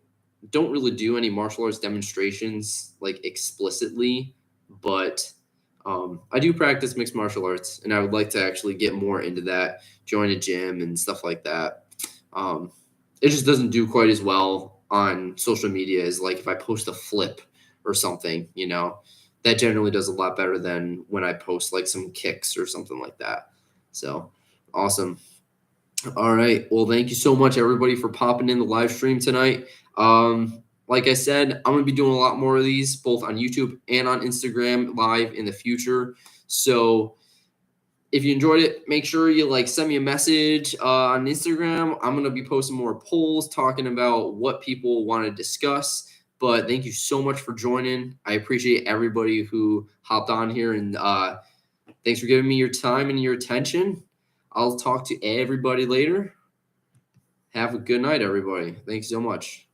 don't really do any martial arts demonstrations like explicitly, but I do practice mixed martial arts, and I would like to actually get more into that, join a gym and stuff like that. It just doesn't do quite as well on social media as like if I post a flip or something, that generally does a lot better than when I post like some kicks or something like that. So awesome. All right. Well, thank you so much, everybody, for popping in the live stream tonight. Like I said, I'm going to be doing a lot more of these, both on YouTube and on Instagram live in the future. So if you enjoyed it, make sure you send me a message on Instagram. I'm going to be posting more polls talking about what people want to discuss. But thank you so much for joining. I appreciate everybody who hopped on here, and thanks for giving me your time and your attention. I'll talk to everybody later. Have a good night, everybody. Thanks so much.